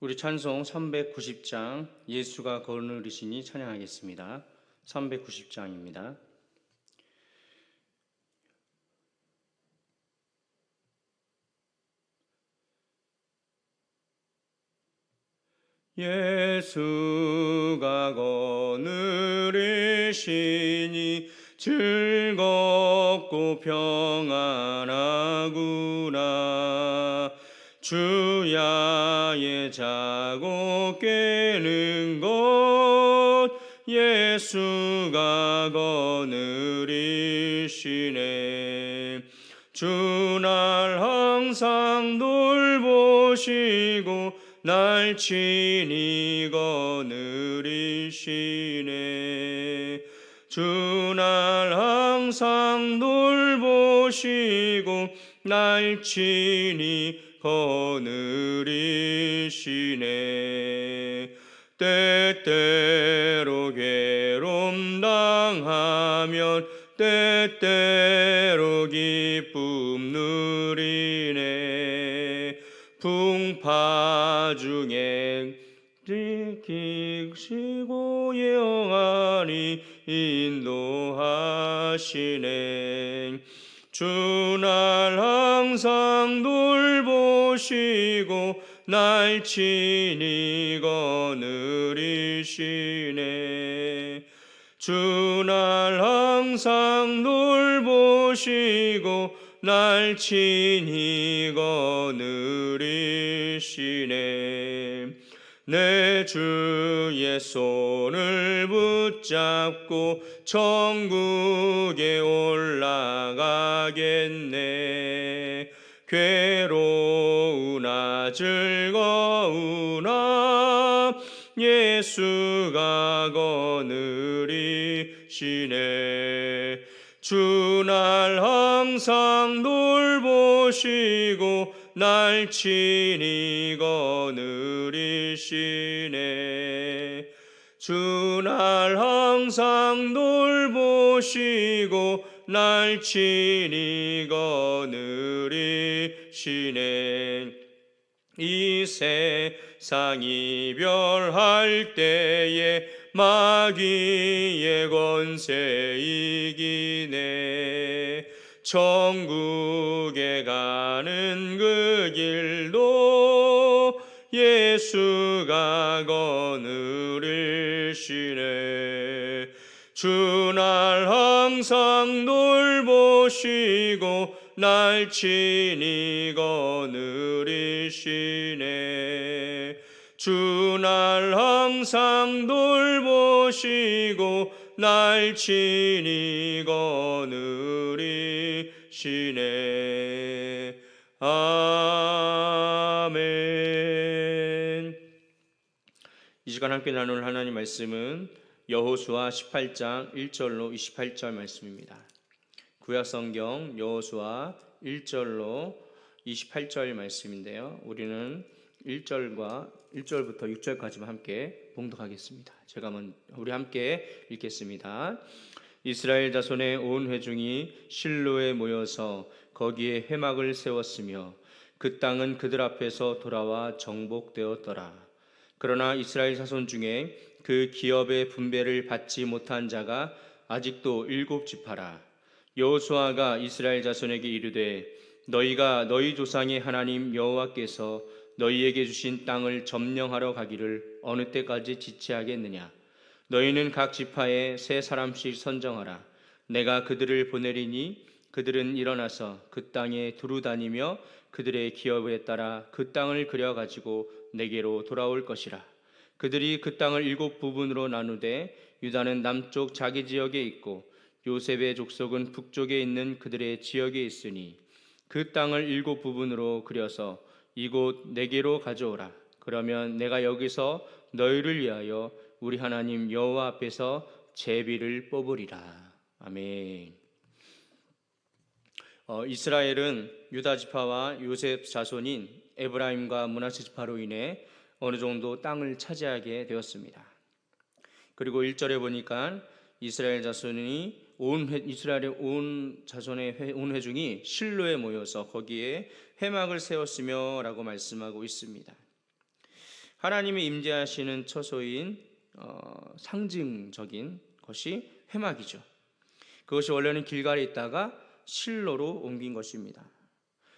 우리 찬송 390장 예수가 거느리시니 찬양하겠습니다. 390장입니다. 예수가 거느리시니 즐겁고 평안하구나. 주야의 자고 깨는 것 예수가 거느리시네. 주날 항상 돌보시고 날 친히 거느리시네. 주날 항상 돌보시고 날 친히 거느리시네. 때때로 괴로움 당하면 때때로 기쁨 누리네. 풍파 중에 지키시고 영원히 인도하시네. 주날 항상 돌보시고 날 친히 거느리시네. 주날 항상 돌보시고 날 친히 거느리시네. 내 주의 손을 붙잡고 천국에 올라가겠네. 괴로우나 즐거우나 예수가 거느리시네. 주날 항상 돌보시고 날 친히 거느리시네. 주날 항상 돌보시고 날 친히 거느리시네. 이 세상 이별할 때에 마귀의 권세 이기네. 천국에 가는 그 길도 예수가 거느리시네. 주날 항상 돌보시고 날 친히 거느리시네. 주날 항상 돌보시고 날 친히 거느리시네. 아멘. 이 시간 함께 나눌 하나님 말씀은 여호수아 18장 1절로 28절 말씀입니다. 구약성경 여호수아 1절로 28절 말씀인데요. 우리는 1절부터 6절까지만 함께 봉독하겠습니다. 우리 함께 읽겠습니다. 이스라엘 자손의 온 회중이 실로에 모여서 거기에 회막을 세웠으며 그 땅은 그들 앞에서 돌아와 정복되었더라. 그러나 이스라엘 자손 중에 그 기업의 분배를 받지 못한 자가 아직도 7지파라. 여호수아가 이스라엘 자손에게 이르되 너희가 너희 조상의 하나님 여호와께서 너희에게 주신 땅을 점령하러 가기를 어느 때까지 지체하겠느냐. 너희는 각 지파에 3사람씩 선정하라. 내가 그들을 보내리니 그들은 일어나서 그 땅에 두루 다니며 그들의 기업에 따라 그 땅을 그려가지고 내게로 돌아올 것이라. 그들이 그 땅을 7부분으로 나누되 유다는 남쪽 자기 지역에 있고 요셉의 족속은 북쪽에 있는 그들의 지역에 있으니 그 땅을 7부분으로 그려서 이곳 내게로 가져오라. 그러면 내가 여기서 너희를 위하여 우리 하나님 여호와 앞에서 제비를 뽑으리라. 아멘. 이스라엘은 유다 지파와 요셉 자손인 에브라임과 므낫세 지파로 인해 어느 정도 땅을 차지하게 되었습니다. 그리고 1절에 보니까 이스라엘 자손의 온 회중이 실로에 모여서 거기에 회막을 세웠으며 라고 말씀하고 있습니다. 하나님이 임재하시는 처소인 상징적인 것이 회막이죠. 그것이 원래는 길갈에 있다가 실로로 옮긴 것입니다.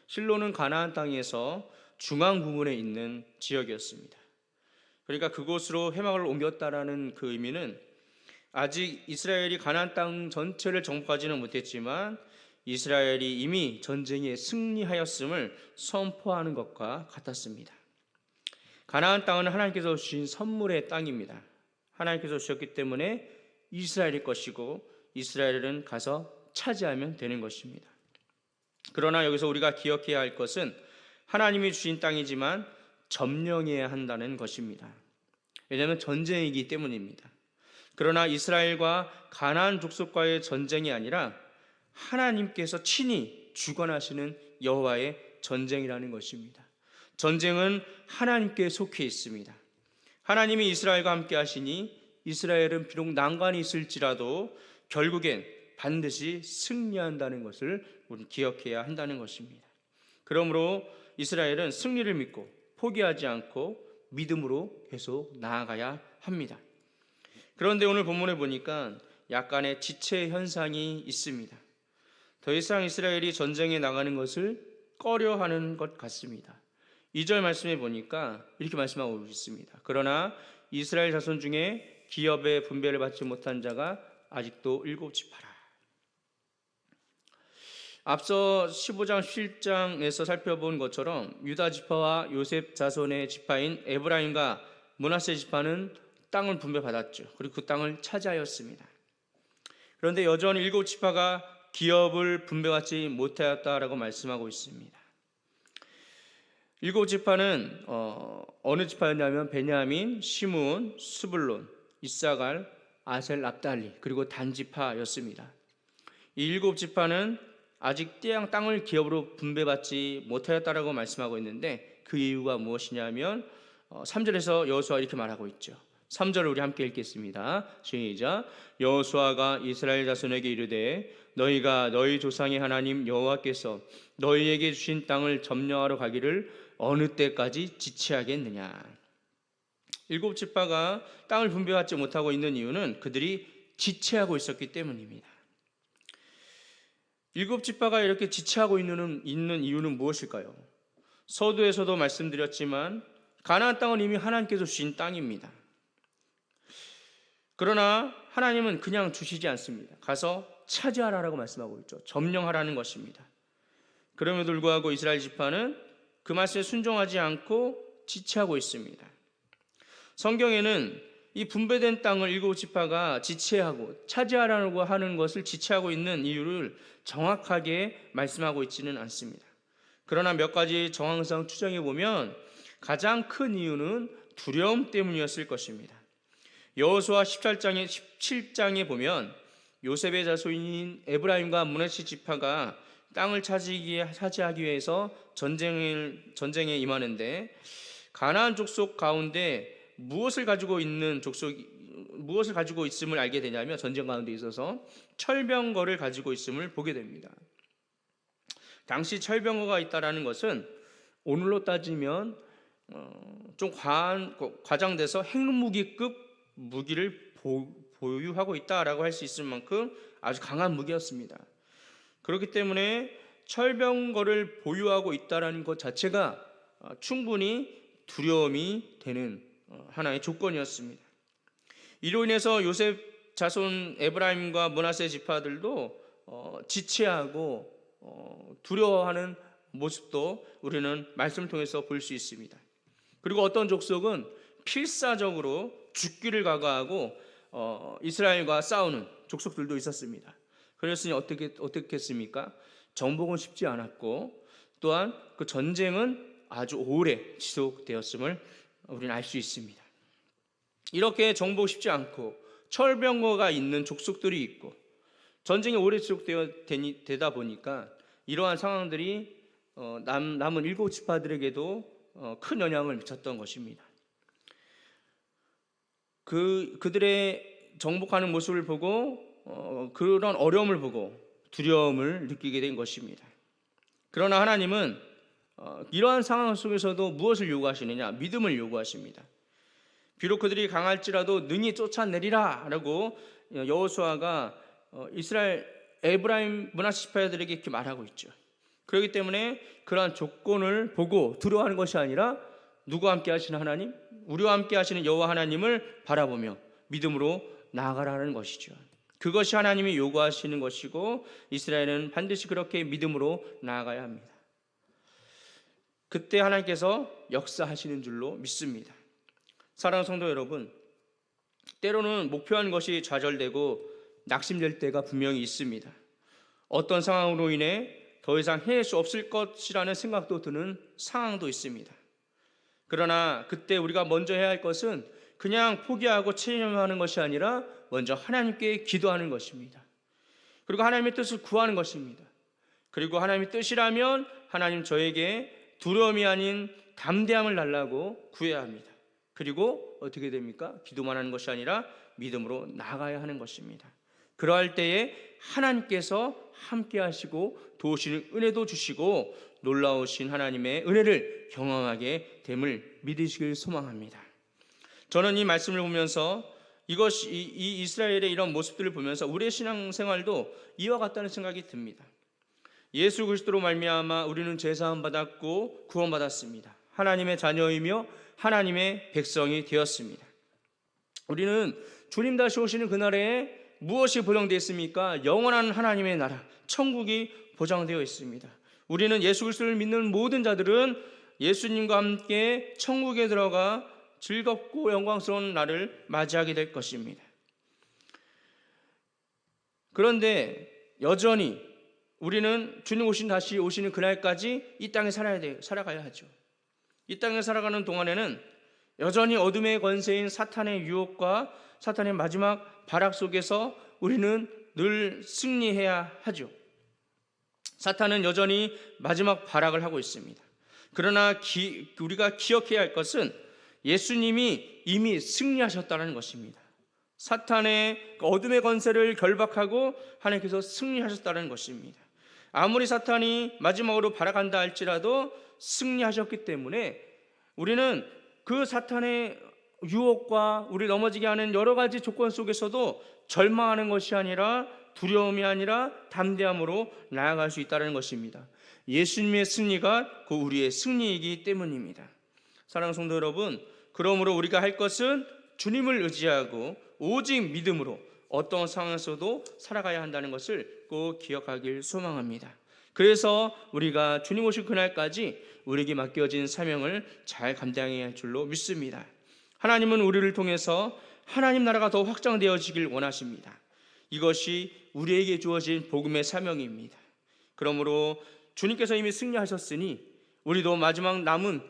실로는 가나안 땅에서 중앙 부분에 있는 지역이었습니다. 그러니까 그곳으로 회막을 옮겼다라는 그 의미는 아직 이스라엘이 가나안 땅 전체를 정복하지는 못했지만 이스라엘이 이미 전쟁에 승리하였음을 선포하는 것과 같았습니다. 가나안 땅은 하나님께서 주신 선물의 땅입니다. 하나님께서 주셨기 때문에 이스라엘의 것이고 이스라엘은 가서 차지하면 되는 것입니다. 그러나 여기서 우리가 기억해야 할 것은 하나님이 주신 땅이지만 점령해야 한다는 것입니다. 왜냐하면 전쟁이기 때문입니다. 그러나 이스라엘과 가나안 족속과의 전쟁이 아니라 하나님께서 친히 주관하시는 여호와의 전쟁이라는 것입니다. 전쟁은 하나님께 속해 있습니다. 하나님이 이스라엘과 함께 하시니 이스라엘은 비록 난관이 있을지라도 결국엔 반드시 승리한다는 것을 우리 기억해야 한다는 것입니다. 그러므로 이스라엘은 승리를 믿고 포기하지 않고 믿음으로 계속 나아가야 합니다. 그런데 오늘 본문에 보니까 약간의 지체 현상이 있습니다. 더 이상 이스라엘이 전쟁에 나가는 것을 꺼려하는 것 같습니다. 2절 말씀에 보니까 이렇게 말씀하고 있습니다. 그러나 이스라엘 자손 중에 기업의 분배를 받지 못한 자가 아직도 7지파라. 앞서 15장 17장에서 살펴본 것처럼 유다 지파와 요셉 자손의 지파인 에브라임과 므낫세 지파는 땅을 분배받았죠. 그리고 그 땅을 차지하였습니다. 그런데 여전히 7지파가 기업을 분배받지 못하였다라고 말씀하고 있습니다. 7지파는 어느 지파였냐면 베냐민, 시므온, 스불론, 이사갈, 아셀, 납달리 그리고 단 지파였습니다. 이 7지파는 아직 땅을 기업으로 분배받지 못하였다라고 말씀하고 있는데 그 이유가 무엇이냐면 3절에서 여호수아가 이렇게 말하고 있죠. 3절을 우리 함께 읽겠습니다. 시작. 여호수아가 이스라엘 자손에게 이르되 너희가 너희 조상의 하나님 여호와께서 너희에게 주신 땅을 점령하러 가기를 어느 때까지 지체하겠느냐. 7지파가 땅을 분배받지 못하고 있는 이유는 그들이 지체하고 있었기 때문입니다. 7지파가 이렇게 지체하고 있는 이유는 무엇일까요? 서두에서도 말씀드렸지만 가나안 땅은 이미 하나님께서 주신 땅입니다. 그러나 하나님은 그냥 주시지 않습니다. 가서 차지하라라고 말씀하고 있죠. 점령하라는 것입니다. 그럼에도 불구하고 이스라엘 지파는 그 말씀에 순종하지 않고 지체하고 있습니다. 성경에는 이 분배된 땅을 7지파가 지체하고 차지하라고 하는 것을 지체하고 있는 이유를 정확하게 말씀하고 있지는 않습니다. 그러나 몇 가지 정황상 추정해 보면 가장 큰 이유는 두려움 때문이었을 것입니다. 여호수아 17장에 보면 요셉의 자손인 에브라임과 므낫세 지파가 땅을 차지하기 위해서 전쟁에 임하는데 가나안 족속 가운데 무엇을 가지고 있음을 알게 되냐면 전쟁 가운데 있어서 철병거를 가지고 있음을 보게 됩니다. 당시 철병거가 있다라는 것은 오늘로 따지면 좀 과장돼서 핵무기급 무기를 보유하고 있다라고 할 수 있을 만큼 아주 강한 무기였습니다. 그렇기 때문에 철병거를 보유하고 있다라는 것 자체가 충분히 두려움이 되는 하나의 조건이었습니다. 이로 인해서 요셉 자손 에브라임과 므낫세 지파들도 지체하고 두려워하는 모습도 우리는 말씀을 통해서 볼 수 있습니다. 그리고 어떤 족속은 필사적으로 죽기를 각오하고 이스라엘과 싸우는 족속들도 있었습니다. 그랬으니 어떻게 했습니까? 정복은 쉽지 않았고 또한 그 전쟁은 아주 오래 지속되었음을 우리는 알 수 있습니다. 이렇게 정복 쉽지 않고 철병거가 있는 족속들이 있고 전쟁이 오래 지속되다 보니까 이러한 상황들이 남은 7지파들에게도 큰 영향을 미쳤던 것입니다. 그들의 정복하는 모습을 보고 그런 어려움을 보고 두려움을 느끼게 된 것입니다. 그러나 하나님은 이러한 상황 속에서도 무엇을 요구하시느냐? 믿음을 요구하십니다. 비록 그들이 강할지라도 능히 쫓아내리라 라고 여호수아가 이스라엘 에브라임 므낫세 지파들에게 이렇게 말하고 있죠. 그렇기 때문에 그러한 조건을 보고 두려워하는 것이 아니라 누구와 함께 하시는 하나님? 우리와 함께 하시는 여호와 하나님을 바라보며 믿음으로 나아가라는 것이죠. 그것이 하나님이 요구하시는 것이고 이스라엘은 반드시 그렇게 믿음으로 나아가야 합니다. 그때 하나님께서 역사하시는 줄로 믿습니다. 사랑하는 성도 여러분, 때로는 목표한 것이 좌절되고 낙심될 때가 분명히 있습니다. 어떤 상황으로 인해 더 이상 해낼 수 없을 것이라는 생각도 드는 상황도 있습니다. 그러나 그때 우리가 먼저 해야 할 것은 그냥 포기하고 체념하는 것이 아니라 먼저 하나님께 기도하는 것입니다. 그리고 하나님의 뜻을 구하는 것입니다. 그리고 하나님의 뜻이라면 하나님 저에게 두려움이 아닌 담대함을 달라고 구해야 합니다. 그리고 어떻게 됩니까? 기도만 하는 것이 아니라 믿음으로 나아가야 하는 것입니다. 그러할 때에 하나님께서 함께 하시고 도우시는 은혜도 주시고 놀라우신 하나님의 은혜를 경험하게 됨을 믿으시길 소망합니다. 저는 이 말씀을 보면서 이 이스라엘의 이런 모습들을 보면서 우리의 신앙생활도 이와 같다는 생각이 듭니다. 예수 그리스도로 말미암아 우리는 죄사함 받았고 구원받았습니다. 하나님의 자녀이며 하나님의 백성이 되었습니다. 우리는 주님 다시 오시는 그날에 무엇이 보장되어 있습니까? 영원한 하나님의 나라, 천국이 보장되어 있습니다. 우리는 예수 그리스도를 믿는 모든 자들은 예수님과 함께 천국에 들어가 즐겁고 영광스러운 날을 맞이하게 될 것입니다. 그런데 여전히 우리는 주님 다시 오시는 그날까지 이 땅에 살아가야 하죠. 이 땅에 살아가는 동안에는 여전히 어둠의 권세인 사탄의 유혹과 사탄의 마지막 발악 속에서 우리는 늘 승리해야 하죠. 사탄은 여전히 마지막 발악을 하고 있습니다. 그러나 우리가 기억해야 할 것은 예수님이 이미 승리하셨다는 것입니다. 사탄의 어둠의 권세를 결박하고 하나님께서 승리하셨다는 것입니다. 아무리 사탄이 마지막으로 발악한다 할지라도 승리하셨기 때문에 우리는 그 사탄의 유혹과 우리 넘어지게 하는 여러 가지 조건 속에서도 절망하는 것이 아니라 두려움이 아니라 담대함으로 나아갈 수 있다는 것입니다. 예수님의 승리가 그 우리의 승리이기 때문입니다. 사랑하는 성도 여러분, 그러므로 우리가 할 것은 주님을 의지하고 오직 믿음으로 어떤 상황에서도 살아가야 한다는 것을 꼭 기억하길 소망합니다. 그래서 우리가 주님 오실 그날까지 우리에게 맡겨진 사명을 잘 감당해야 할 줄로 믿습니다. 하나님은 우리를 통해서 하나님 나라가 더 확장되어지길 원하십니다. 이것이 우리에게 주어진 복음의 사명입니다. 그러므로 주님께서 이미 승리하셨으니 우리도 마지막 남은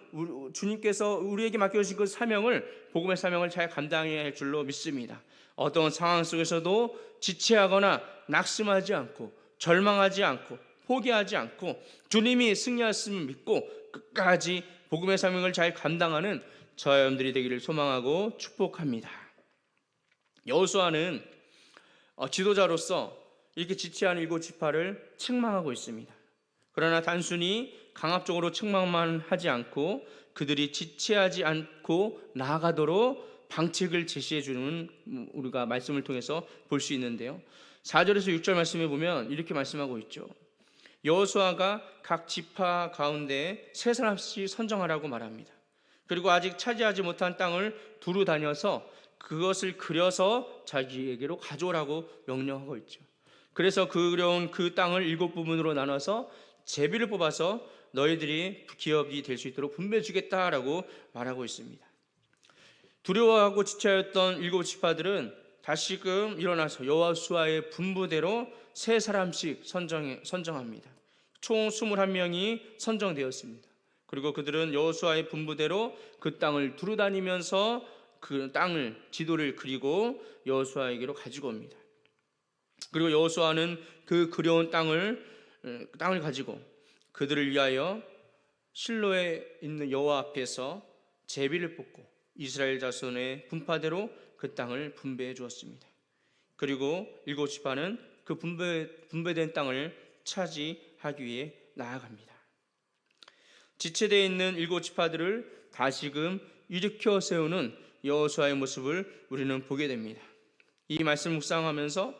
주님께서 우리에게 맡겨주신 그 사명을, 복음의 사명을 잘 감당해야 할 줄로 믿습니다. 어떤 상황 속에서도 지체하거나 낙심하지 않고 절망하지 않고 포기하지 않고 주님이 승리하셨음을 믿고 끝까지 복음의 사명을 잘 감당하는 저와 여러분들이 되기를 소망하고 축복합니다. 여호수아는 지도자로서 이렇게 지체한 7지파를 책망하고 있습니다. 그러나 단순히 강압적으로 책망만 하지 않고 그들이 지체하지 않고 나아가도록 방책을 제시해 주는 우리가 말씀을 통해서 볼 수 있는데요. 4절에서 6절 말씀에 보면 이렇게 말씀하고 있죠. 여호수아가 각 지파 가운데 3사람씩 선정하라고 말합니다. 그리고 아직 차지하지 못한 땅을 두루 다녀서 그것을 그려서 자기에게로 가져오라고 명령하고 있죠. 그래서 그려온 그 땅을 7부분으로 나눠서 제비를 뽑아서 너희들이 기업이 될 수 있도록 분배해 주겠다라고 말하고 있습니다. 두려워하고 지체하였던 7지파들은 다시금 일어나서 여호수아의 분부대로 3사람씩 선정합니다. 총 21명이 선정되었습니다. 그리고 그들은 여호수아의 분부대로 그 땅을 두루 다니면서 그 땅을 지도를 그리고 여호수아에게로 가지고 옵니다. 그리고 여호수아는 그 그려온 땅을 가지고 그들을 위하여 실로에 있는 여호와 앞에서 제비를 뽑고 이스라엘 자손의 분파대로 그 땅을 분배해 주었습니다. 그리고 7지파는 그 분배된 땅을 차지하기 위해 나아갑니다. 지체되어 있는 7지파들을 다시금 일으켜 세우는 여호수아의 모습을 우리는 보게 됩니다. 이 말씀을 묵상하면서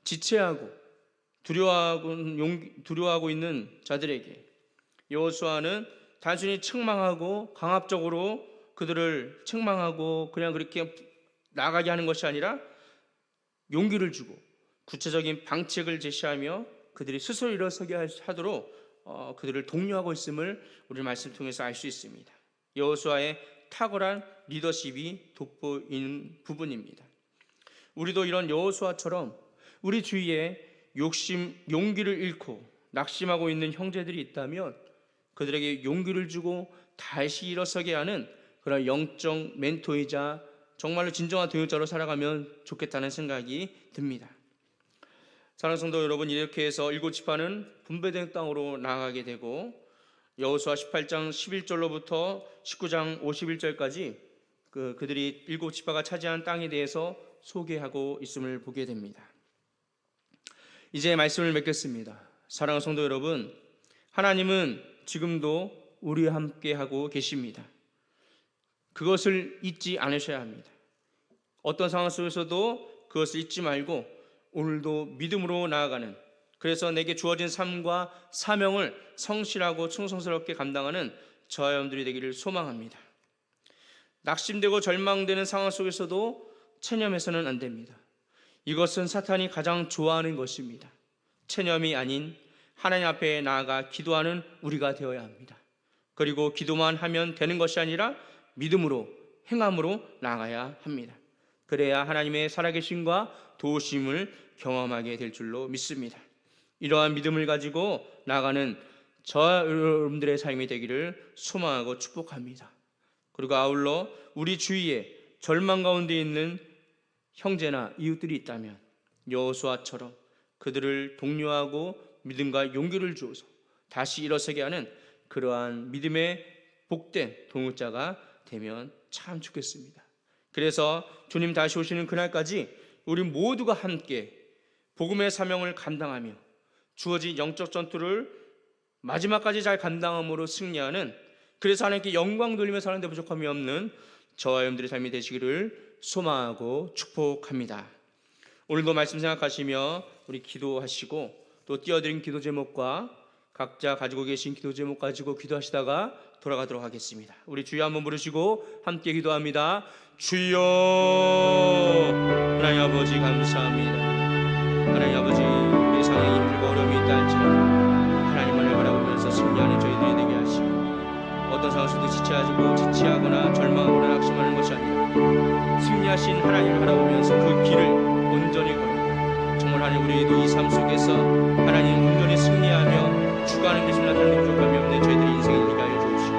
지체하고 두려워하고 있는 자들에게 여호수아는 단순히 책망하고 강압적으로 그들을 책망하고 그냥 그렇게 나가게 하는 것이 아니라 용기를 주고 구체적인 방책을 제시하며 그들이 스스로 일어서게 하도록 그들을 독려하고 있음을 우리 말씀 통해서 알 수 있습니다. 여호수아의 탁월한 리더십이 돋보이는 부분입니다. 우리도 이런 여호수아처럼 우리 주위에 용기를 잃고 낙심하고 있는 형제들이 있다면 그들에게 용기를 주고 다시 일어서게 하는 그런 영적 멘토이자 정말로 진정한 동역자로 살아가면 좋겠다는 생각이 듭니다. 사랑하는 성도 여러분, 이렇게 해서 일곱 지파는 분배된 땅으로 나아가게 되고 여호수아 18장 11절로부터 19장 51절까지 그들이 일곱 지파가 차지한 땅에 대해서 소개하고 있음을 보게 됩니다. 이제 말씀을 맺겠습니다. 사랑하는 성도 여러분, 하나님은 지금도 우리와 함께 하고 계십니다. 그것을 잊지 않으셔야 합니다. 어떤 상황 속에서도 그것을 잊지 말고 오늘도 믿음으로 나아가는, 그래서 내게 주어진 삶과 사명을 성실하고 충성스럽게 감당하는 저와 여러분들이 되기를 소망합니다. 낙심되고 절망되는 상황 속에서도 체념해서는 안 됩니다. 이것은 사탄이 가장 좋아하는 것입니다. 체념이 아닌 하나님 앞에 나아가 기도하는 우리가 되어야 합니다. 그리고 기도만 하면 되는 것이 아니라 믿음으로 행함으로 나아가야 합니다. 그래야 하나님의 살아계심과 도우심을 경험하게 될 줄로 믿습니다. 이러한 믿음을 가지고 나아가는 저와 여러분들의 삶이 되기를 소망하고 축복합니다. 그리고 아울러 우리 주위에 절망 가운데 있는 형제나 이웃들이 있다면 여호수아처럼 그들을 독려하고 믿음과 용기를 주어서 다시 일어서게 하는 그러한 믿음의 복된 동역자가 되면 참 좋겠습니다. 그래서 주님 다시 오시는 그날까지 우리 모두가 함께 복음의 사명을 감당하며 주어진 영적 전투를 마지막까지 잘 감당함으로 승리하는, 그래서 하나님께 영광 돌리며 사는 데 부족함이 없는 저와 여러분들의 삶이 되시기를 소망하고 축복합니다. 오늘도 말씀 생각하시며 우리 기도하시고 또 띄워드린 기도 제목과 각자 가지고 계신 기도 제목 가지고 기도하시다가 돌아가도록 하겠습니다. 우리 주여 한번 부르시고 함께 기도합니다. 주여. 하나님 아버지 감사합니다. 하나님 아버지, 우리 상황이 힘들고 어려움이 있다 할지라도 하나님만을 바라보면서 승리하는 저희들이 되게 하시고 어떤 상황에서도 지체하거나 절망하거나 낙심하는 것이 아니라 승리하신 하나님을 바라보면서 그 길을 온전히 걸어 정말 하나님 우리도 이 삶 속에서 하나님 온전히 승리하며 주관하는 것을 나타내는 부족함이 없는 저희들의 인생을 이루게 하여 주옵시고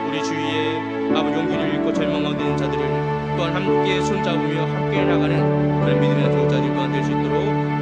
우리 주위에 아버지 용기를 잃고 절망 가운데 있는 자들을 또한 함께 손잡으며 함께 나가는 그런 믿음의 동역자들이 또한 될 수 있도록